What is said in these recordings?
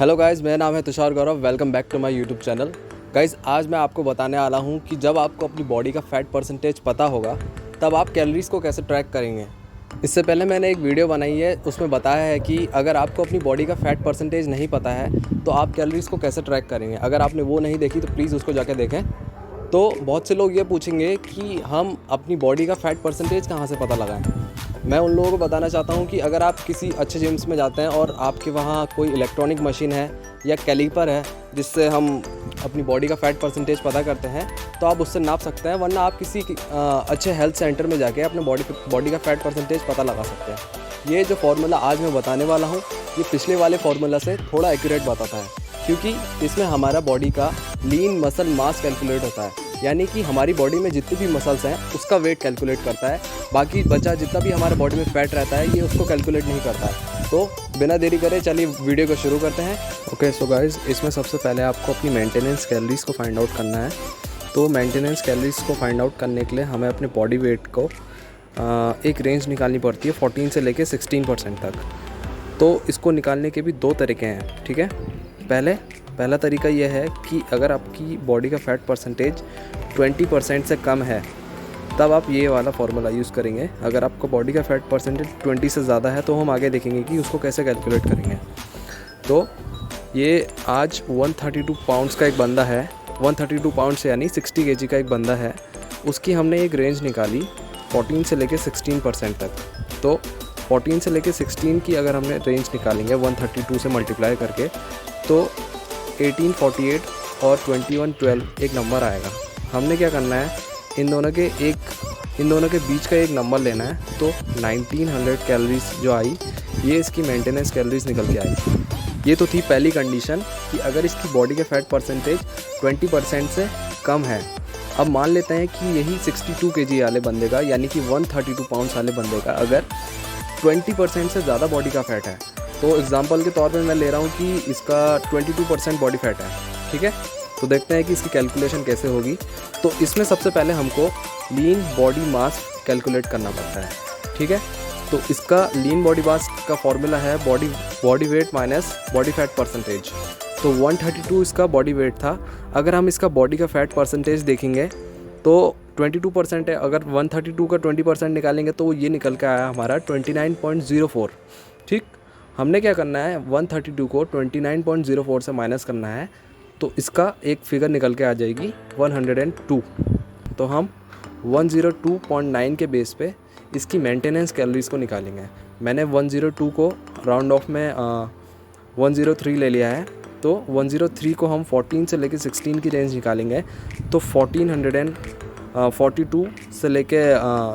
Hello guys, मेरा नाम है Tushar Gaurav. Welcome back to my YouTube channel. Guys, आज मैं आपको बताने वाला हूँ कि जब आपको अपनी बॉडी का फ़ैट परसेंटेज पता होगा तब आप कैलोरीज़ को कैसे ट्रैक करेंगे। इससे पहले मैंने एक वीडियो बनाई है, उसमें बताया है कि अगर आपको अपनी बॉडी का फ़ैट परसेंटेज नहीं पता है तो आप कैलोरीज़ को कैसे ट्रैक करेंगे। अगर आपने वो नहीं देखी तो प्लीज़ उसको जाके देखें। तो बहुत से लोग ये पूछेंगे कि हम अपनी बॉडी का फ़ैट परसेंटेज कहाँ से पता लगाएं। मैं उन लोगों को बताना चाहता हूँ कि अगर आप किसी अच्छे जिम्स में जाते हैं और आपके वहाँ कोई इलेक्ट्रॉनिक मशीन है या कैलिपर है जिससे हम अपनी बॉडी का फ़ैट परसेंटेज पता करते हैं, तो आप उससे नाप सकते हैं। वरना आप किसी अच्छे हेल्थ सेंटर में जाके अपने बॉडी का फ़ैट परसेंटेज पता लगा सकते हैं। ये जो फार्मूला आज मैं बताने वाला हूँ, ये पिछले वाले फार्मूला से थोड़ा एक्यूरेट बताता है, क्योंकि इसमें हमारा बॉडी का लीन मसल मास कैलकुलेट होता है। यानी कि हमारी बॉडी में जितनी भी मसल्स हैं उसका वेट कैलकुलेट करता है। बाकी बचा जितना भी हमारे बॉडी में फ़ैट रहता है ये उसको कैलकुलेट नहीं करता है। तो बिना देरी करे चलिए वीडियो को शुरू करते हैं। ओके सो गाइस, इसमें सबसे पहले आपको अपनी मेंटेनेंस कैलोरीज़ को फाइंड आउट करना है। तो मेंटेनेंस कैलोरीज़ को फाइंड आउट करने के लिए हमें अपने बॉडी वेट को एक रेंज निकालनी पड़ती है 14 से लेके 16% तक। तो इसको निकालने के भी दो तरीके हैं, ठीक है। पहला तरीका यह है कि अगर आपकी बॉडी का फ़ैट परसेंटेज 20% से कम है तब आप ये वाला फार्मूला यूज़ करेंगे। अगर आपका बॉडी का फ़ैट परसेंटेज 20 से ज़्यादा है तो हम आगे देखेंगे कि उसको कैसे कैलकुलेट करेंगे। तो ये आज 132 पाउंड्स का एक बंदा है, 132 पाउंड्स यानी 60 केजी का एक बंदा है। उसकी हमने एक रेंज निकाली 14 से लेके 16% तक। तो 14 से लेके 16 की अगर हमने रेंज निकालेंगे 132 से मल्टीप्लाई करके, तो 1848 और 2112 एक नंबर आएगा। हमने क्या करना है, इन दोनों के बीच का एक नंबर लेना है। तो 1900 कैलोरीज जो आई, ये इसकी मेंटेनेंस कैलोरीज निकल के आई। ये तो थी पहली कंडीशन कि अगर इसकी बॉडी के फ़ैट परसेंटेज 20% से कम है। अब मान लेते हैं कि यही 62 केजी वाले बंदे का, यानी कि 132 पाउंड्स वाले बंदे का अगर 20% से ज़्यादा बॉडी का फ़ैट है, तो एग्जांपल के तौर पे मैं ले रहा हूँ कि इसका 22% बॉडी फैट है, ठीक है। तो देखते हैं कि इसकी कैलकुलेशन कैसे होगी। तो इसमें सबसे पहले हमको लीन बॉडी मास कैलकुलेट करना पड़ता है, ठीक है। तो इसका लीन बॉडी मास का फॉर्मूला है body weight minus body fat percentage. तो 132 इसका बॉडी वेट था। अगर हम इसका बॉडी का फ़ैट परसेंटेज देखेंगे तो 22% है। अगर 132 का 20% निकालेंगे तो ये निकल के आया हमारा 29.04, ठीक। हमने क्या करना है, 132 को 29.04 से माइनस करना है, तो इसका एक फिगर निकल के आ जाएगी 102। तो हम 102.9 के बेस पे इसकी मेंटेनेंस कैलोरीज़ को निकालेंगे। मैंने 102 को राउंड ऑफ में 103 ले लिया है। तो 103 को हम 14 से लेके 16 की रेंज निकालेंगे, तो 1442 से लेके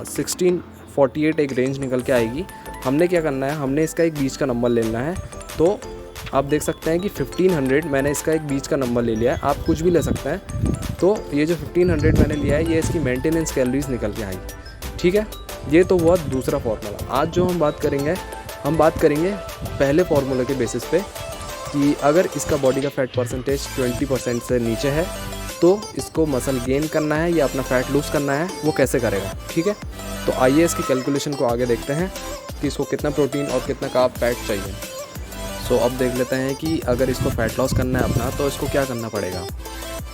1648 एक रेंज निकल के आएगी। हमने क्या करना है, हमने इसका एक बीच का नंबर ले लेना है। तो आप देख सकते हैं कि 1500 मैंने इसका एक बीच का नंबर ले लिया है। आप कुछ भी ले सकते हैं। तो ये जो 1500 मैंने लिया है, ये इसकी मेंटेनेंस कैलोरीज निकल के आई, ठीक है। ये तो हुआ दूसरा फार्मूला। आज जो हम बात करेंगे पहले फार्मूले के बेसिस पे कि अगर इसका बॉडी का फ़ैट परसेंटेज 20% से नीचे है तो इसको मसल गेन करना है या अपना फ़ैट लूज़ करना है, वो कैसे करेगा, ठीक है। तो आइए इसकी कैलकुलेशन को आगे देखते हैं कि इसको कितना प्रोटीन और कितना कार्ब फैट चाहिए। सो अब देख लेते हैं कि अगर इसको फ़ैट लॉस करना है अपना, तो इसको क्या करना पड़ेगा।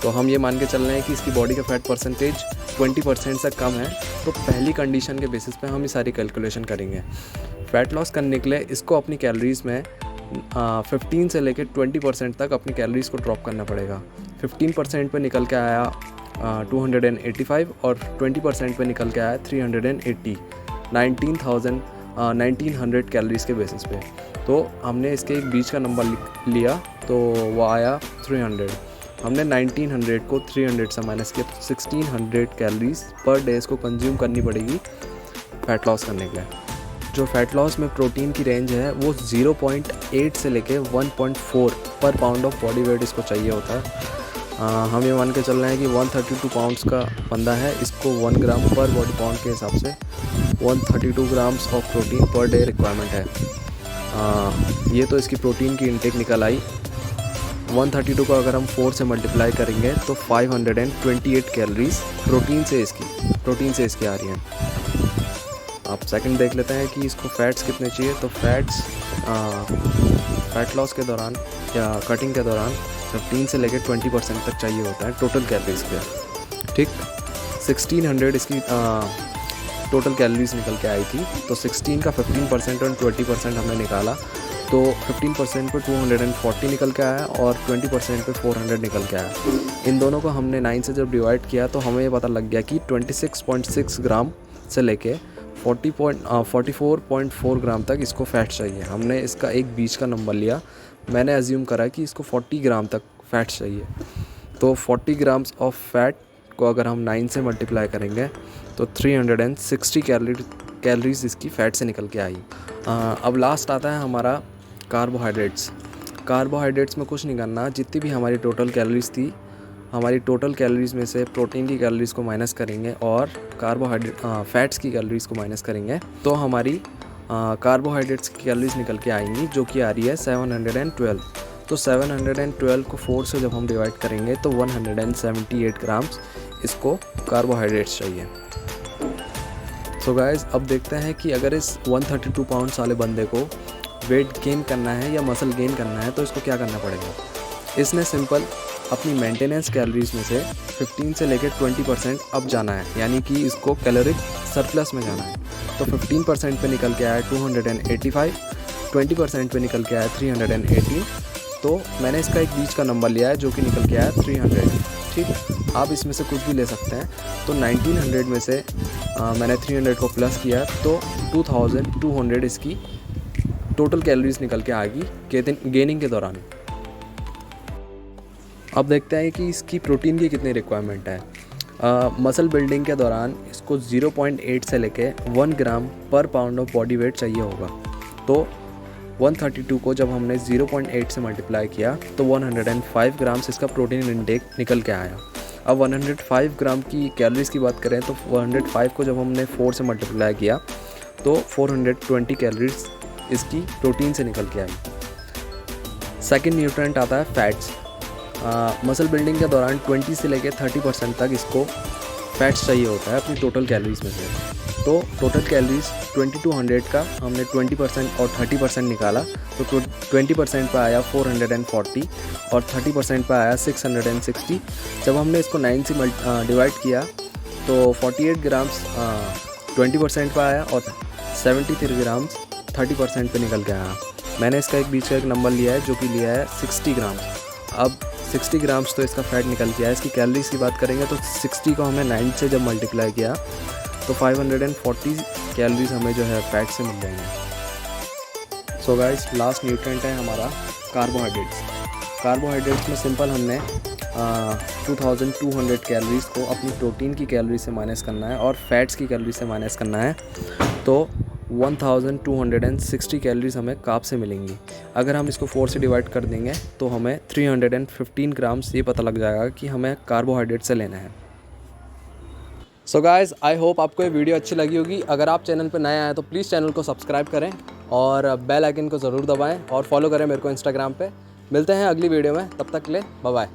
तो हम ये मान के चल रहे हैं कि इसकी बॉडी का फ़ैट परसेंटेज 20% से कम है। तो पहली कंडीशन के बेसिस पे हम ये सारी कैलकुलेशन करेंगे। फ़ैट लॉस करने के लिए इसको अपनी कैलोरीज़ में 15 से लेकर 20% तक अपनी कैलोरीज़ को ड्रॉप करना पड़ेगा। 15% पे निकल के आया 285 और 20% पे निकल के आया 380, 1900 कैलोरीज़ के बेसिस पे। तो हमने इसके एक बीच का नंबर लिया, तो वो आया 300। हमने 1900 को 300 से माइनस किया, तो 1600 कैलोरीज पर डे इसको कंज्यूम करनी पड़ेगी फ़ैट लॉस करने के लिए। जो फ़ैट लॉस में प्रोटीन की रेंज है वो 0.8 से लेके 1.4 पर पाउंड ऑफ बॉडी वेट इसको चाहिए होता है। हम ये मान के चल रहे हैं कि 132 पाउंड्स का बंदा है, इसको 1 ग्राम पर बॉडी पाउंड के हिसाब से 132 grams of protein per day requirement है। ये तो इसकी प्रोटीन की इनटेक निकल आई। 132 को अगर हम 4 से मल्टीप्लाई करेंगे तो 528 कैलोरीज प्रोटीन से इसकी आ रही हैं। आप सेकंड देख लेते हैं कि इसको फैट्स कितने चाहिए। तो फैट्स फैट लॉस के दौरान या कटिंग के दौरान 15 से लेकर 20% तक चाहिए होता है टोटल कैलोरीज पे, ठीक। 1600 इसकी टोटल कैलोरीज निकल के आई थी। तो 16 का 15% और 20% हमने निकाला, तो 15% पे 240 निकल के आया और 20% पे 400 निकल के आया। इन दोनों को हमने 9 से जब डिवाइड किया तो हमें ये पता लग गया कि 26.6 ग्राम से लेके 44.4 ग्राम तक इसको फैट चाहिए। हमने इसका एक बीच का नंबर लिया, मैंने अज्यूम करा कि इसको 40 ग्राम तक फैट चाहिए। तो 40 ग्राम्स ऑफ फैट को अगर हम 9 से मल्टीप्लाई करेंगे तो 360 कैलोरीज इसकी फ़ैट से निकल के आई। अब लास्ट आता है हमारा कार्बोहाइड्रेट्स। कार्बोहाइड्रेट्स में कुछ नहीं करना, जितनी भी हमारी टोटल कैलोरीज थी, हमारी टोटल कैलोरीज में से प्रोटीन की कैलोरीज को माइनस करेंगे और फैट्स की कैलोरीज को माइनस करेंगे, तो हमारी कार्बोहाइड्रेट्स की कैलोरीज निकल के आएंगी, जो कि आ रही है 712। तो 712 को 4 से जब हम डिवाइड करेंगे तो 178 ग्राम्स इसको कार्बोहाइड्रेट्स चाहिए। सो गाइस, अब देखते हैं कि अगर इस 132 पाउंड्स वाले बंदे को वेट गेन करना है या मसल गेन करना है तो इसको क्या करना पड़ेगा। इसने सिंपल अपनी मेंटेनेंस कैलोरीज में से 15 से लेकर 20% अब जाना है, यानी कि इसको कैलोरिक सरप्लस में जाना है। तो 15% पे निकल के आया 285, 20% पे निकल के आया 318। तो मैंने इसका एक बीच का नंबर लिया है जो कि निकल के आया 300, ठीक। आप इसमें से कुछ भी ले सकते हैं। तो 1900 में से मैंने 300 को प्लस किया तो 2200 इसकी टोटल कैलोरीज निकल के आएगी गेनिंग के दौरान। अब देखते हैं कि इसकी प्रोटीन की कितनी रिक्वायरमेंट है। मसल बिल्डिंग के दौरान इसको 0.8 से लेके 1 ग्राम पर पाउंड ऑफ बॉडी वेट चाहिए होगा। तो 132 को जब हमने 0.8 से मल्टीप्लाई किया तो 105 ग्राम्स इसका प्रोटीन इंटेक निकल के आया। अब 105 ग्राम की कैलोरीज की बात करें तो 105 को जब हमने 4 से मल्टीप्लाई किया तो 420 कैलोरीज इसकी प्रोटीन से निकल के आई। सेकेंड न्यूट्रिएंट आता है फैट्स। मसल बिल्डिंग के दौरान 20 से लेकर 30% तक इसको फैट्स चाहिए होता है अपनी टोटल कैलोरीज में से। तो टोटल कैलोरीज 2200 का हमने 20% और 30% निकाला तो 20% पर आया 440 और 30% पर आया 660। जब हमने इसको 9 से डिवाइड किया तो 48 ग्राम्स 20% पर आया और 73 ग्राम्स 30% पे निकल के आया। मैंने इसका एक बीच का एक नंबर लिया है जो कि लिया है 60 ग्राम्स। अब 60 ग्राम्स तो इसका फैट निकल के आया। इसकी कैलोरीज की बात करेंगे तो 60 को हमने 9 से जब मल्टीप्लाई किया तो 540 कैलोरीज हमें जो है फैट से मिल जाएंगे। सो गाइस, लास्ट न्यूट्रिएंट है हमारा कार्बोहाइड्रेट्स। कार्बोहाइड्रेट्स में सिंपल हमने 2200 कैलोरीज को अपनी प्रोटीन की कैलोरी से माइनस करना है और फैट्स की कैलोरी से माइनस करना है, तो 1260 कैलोरीज हमें कार्ब से मिलेंगी। अगर हम इसको 4 से डिवाइड कर देंगे तो हमें 315 ग्राम्स ये पता लग जाएगा कि हमें कार्बोहाइड्रेट से लेना है। सो गाइज़, आई होप आपको ये वीडियो अच्छी लगी होगी। अगर आप चैनल पर नए आए तो प्लीज़ चैनल को सब्सक्राइब करें और बेल आइकन को ज़रूर दबाएं और फॉलो करें मेरे को इंस्टाग्राम पे। मिलते हैं अगली वीडियो में, तब तक के लिए बाय बाय।